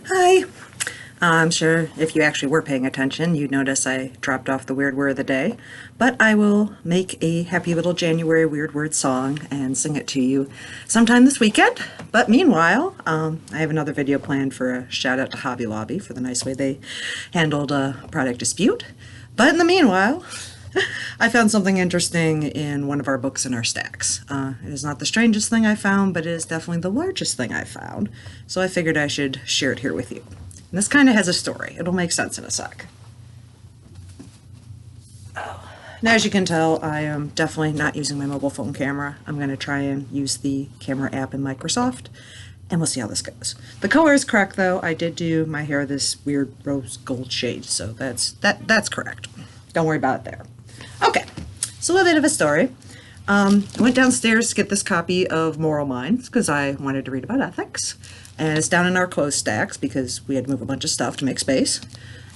Hi. I'm sure if you actually were paying attention, you'd notice I dropped off the weird word of the day, but I will make a happy little January weird word song and sing it to you sometime this weekend. But meanwhile, I have another video planned for a shout out to Hobby Lobby for the nice way they handled a product dispute. But in the meanwhile, I found something interesting in one of our books in our stacks. It is not the strangest thing I found, but it is definitely the largest thing I found. So I figured I should share it here with you. And this kind of has a story. It'll make sense in a sec. Now, as you can tell, I am definitely not using my mobile phone camera. I'm going to try and use the camera app in Microsoft, and we'll see how this goes. The color is correct, though. I did do my hair this weird rose gold shade, so that's correct. Don't worry about it there. Okay, so a little bit of a story. I went downstairs to get this copy of Moral Minds because I wanted to read about ethics. And it's down in our clothes stacks because we had to move a bunch of stuff to make space.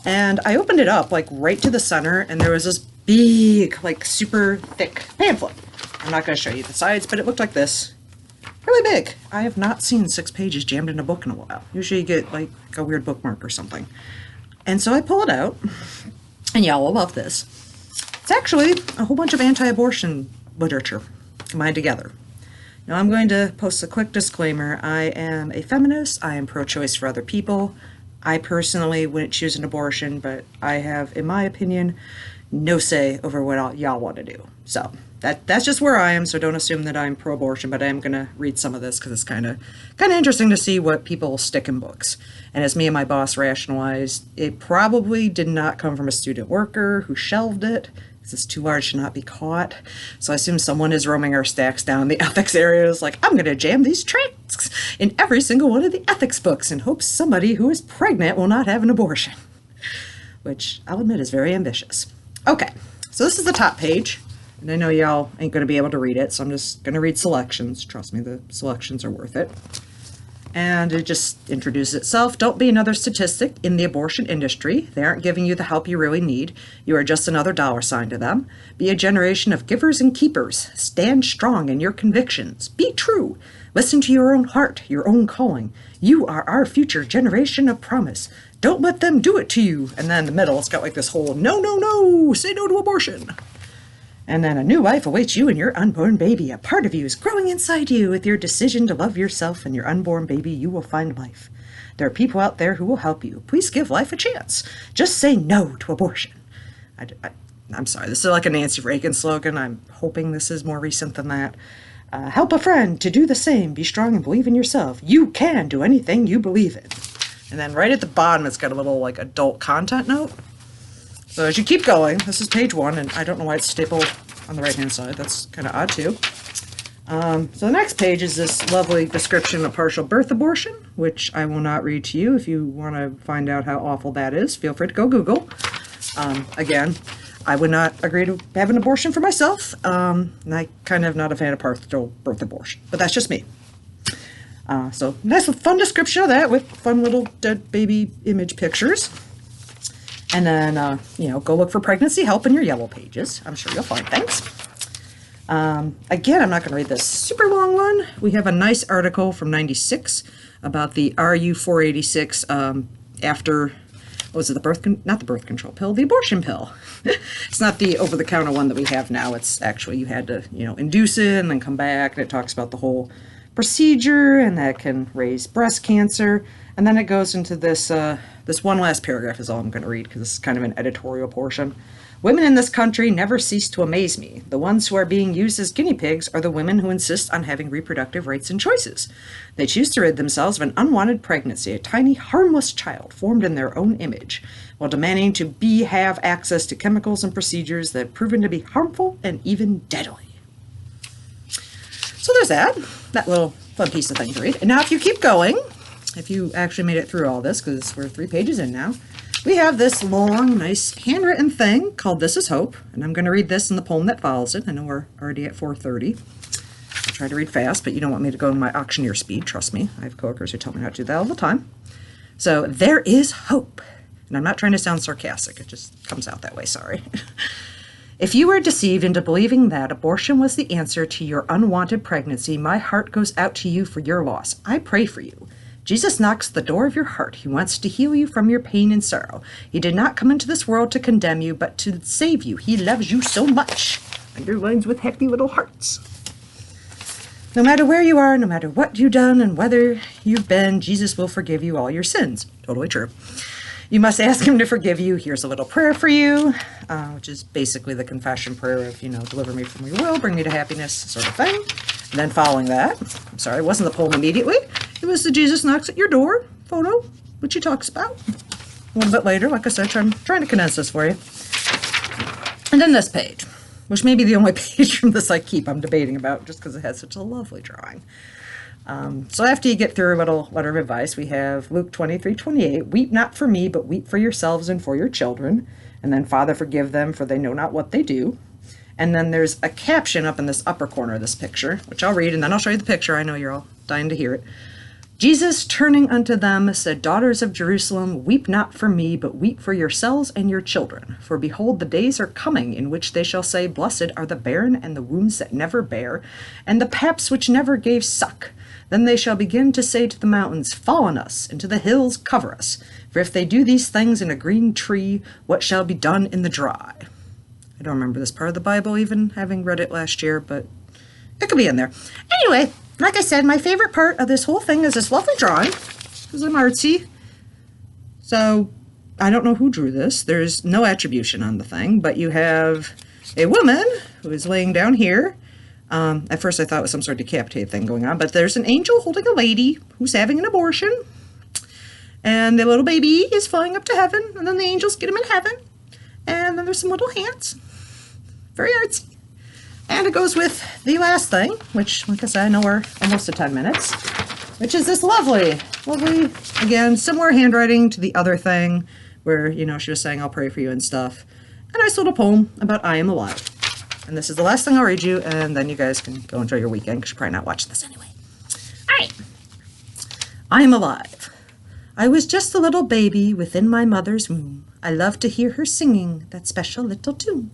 And I opened it up like right to the center, and there was this big, like super thick pamphlet. I'm not going to show you the sides, but it looked like this. Really big. I have not seen 6 pages jammed in a book in a while. Usually you get like a weird bookmark or something. And so I pull it out, and y'all will love this. It's actually a whole bunch of anti-abortion literature combined together. Now I'm going to post a quick disclaimer. I am a feminist. I am pro-choice for other people. I personally wouldn't choose an abortion, but I have, in my opinion, no say over what y'all want to do. So that's just where I am, so don't assume that I'm pro-abortion, but I am going to read some of this because it's kind of interesting to see what people stick in books. And as me and my boss rationalized, it probably did not come from a student worker who shelved it. It's too large to not be caught. So I assume someone is roaming our stacks down in the ethics areas like, I'm going to jam these tracts in every single one of the ethics books in hopes somebody who is pregnant will not have an abortion. Which I'll admit is very ambitious. Okay, so this is the top page. And I know y'all ain't going to be able to read it, so I'm just going to read selections. Trust me, the selections are worth it. And it just introduces itself. Don't be another statistic in the abortion industry. They aren't giving you the help you really need. You are just another dollar sign to them. Be a generation of givers and keepers. Stand strong in your convictions. Be true. Listen to your own heart, your own calling. You are our future generation of promise. Don't let them do it to you. And then in the middle, it's got like this whole no, no, no, say no to abortion. And then a new life awaits you and your unborn baby. A part of you is growing inside you. With your decision to love yourself and your unborn baby, you will find life. There are people out there who will help you. Please give life a chance. Just say no to abortion. I'm sorry, this is like a Nancy Reagan slogan. I'm hoping this is more recent than that. Help a friend to do the same. Be strong and believe in yourself. You can do anything you believe in. And then right at the bottom, it's got a little like adult content note. So as you keep going, this is page 1, and I don't know why it's stapled on the right-hand side. That's kind of odd, too. So the next page is this lovely description of partial birth abortion, which I will not read to you. If you want to find out how awful that is, feel free to go Google. Again, I would not agree to have an abortion for myself, and I kind of not a fan of partial birth abortion, but that's just me. So nice, fun description of that with fun little dead baby image pictures. And then, go look for pregnancy help in your yellow pages. I'm sure you'll find things. Again, I'm not going to read this super long one. We have a nice article from '96 about the RU486 after, what was it, not the birth control pill, the abortion pill. It's not the over-the-counter one that we have now. It's actually, you had to, induce it and then come back, and it talks about the whole procedure, and that can raise breast cancer. And then it goes into this, this one last paragraph is all I'm going to read because this is kind of an editorial portion. Women in this country never cease to amaze me. The ones who are being used as guinea pigs are the women who insist on having reproductive rights and choices. They choose to rid themselves of an unwanted pregnancy, a tiny, harmless child formed in their own image, while demanding to have access to chemicals and procedures that have proven to be harmful and even deadly. So there's that little fun piece of thing to read. And now if you keep going, if you actually made it through all this, because we're 3 pages in now, we have this long, nice handwritten thing called This Is Hope, and I'm going to read this in the poem that follows it. I know we're already at 4:30. I try to read fast, but you don't want me to go in my auctioneer speed, trust me. I have coworkers who tell me how to do that all the time. So, there is hope. And I'm not trying to sound sarcastic, it just comes out that way, sorry. If you were deceived into believing that abortion was the answer to your unwanted pregnancy, my heart goes out to you for your loss. I pray for you. Jesus knocks at the door of your heart. He wants to heal you from your pain and sorrow. He did not come into this world to condemn you, but to save you. He loves you so much. Underlines with happy little hearts. No matter where you are, no matter what you've done and whether you've been, Jesus will forgive you all your sins. Totally true. You must ask him to forgive you. Here's a little prayer for you, which is basically the confession prayer of, deliver me from your will, bring me to happiness sort of thing. And then following that, I'm sorry, it wasn't the poem immediately. It was the Jesus knocks at your door photo, which he talks about a little bit later. Like I said, I'm trying to condense this for you. And then this page, which may be the only page from this I keep, I'm debating about just because it has such a lovely drawing. So after you get through a little letter of advice, we have Luke 23:28, weep not for me, but weep for yourselves and for your children. And then, Father, forgive them, for they know not what they do. And then there's a caption up in this upper corner of this picture, which I'll read, and then I'll show you the picture. I know you're all dying to hear it. Jesus, turning unto them, said, Daughters of Jerusalem, weep not for me, but weep for yourselves and your children. For behold, the days are coming in which they shall say, Blessed are the barren and the wombs that never bear, and the paps which never gave suck. Then they shall begin to say to the mountains, Fall on us, and to the hills cover us. For if they do these things in a green tree, what shall be done in the dry? I don't remember this part of the Bible, even having read it last year, but it could be in there. Anyway, like I said, my favorite part of this whole thing is this lovely drawing, because I'm artsy. So I don't know who drew this. There's no attribution on the thing, but you have a woman who is laying down here. At first I thought it was some sort of decapitated thing going on, but there's an angel holding a lady who's having an abortion, and the little baby is flying up to heaven, and then the angels get him in heaven, and then there's some little hands. Very artsy. And it goes with the last thing, which, like I said, I know we're almost at 10 minutes, which is this lovely, again, similar handwriting to the other thing, where, she was saying, I'll pray for you and stuff. A nice little poem about I am alive. And this is the last thing I'll read you, and then you guys can go enjoy your weekend, because you're probably not watching this anyway. All right. I am alive. I was just a little baby within my mother's womb. I loved to hear her singing that special little tune.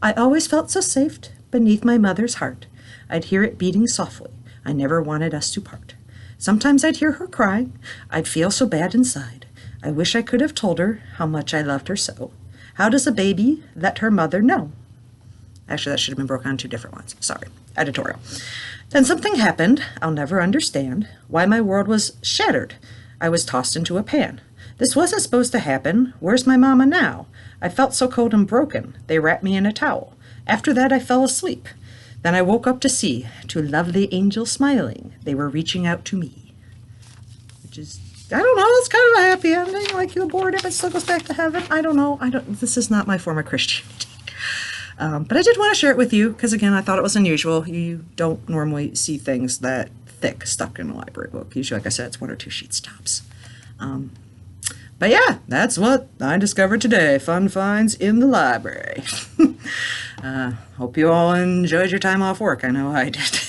I always felt so safe beneath my mother's heart. I'd hear it beating softly. I never wanted us to part. Sometimes I'd hear her crying. I'd feel so bad inside. I wish I could have told her how much I loved her so. How does a baby let her mother know? Actually, that should have been broken on two different ones. Sorry. Editorial. Then something happened I'll never understand. Why my world was shattered. I was tossed into a pan. This wasn't supposed to happen. Where's my mama now? I felt so cold and broken. They wrapped me in a towel. After that, I fell asleep. Then I woke up to see two lovely angels smiling. They were reaching out to me. Which is, I don't know, it's kind of a happy ending. Like, you abort if it still goes back to heaven. I don't know. This is not my form of Christianity. But I did want to share it with you because, again, I thought it was unusual. You don't normally see things that thick stuck in a library book. Usually, like I said, it's 1 or 2 sheets tops. But yeah, that's what I discovered today. Fun finds in the library. Hope you all enjoyed your time off work. I know I did.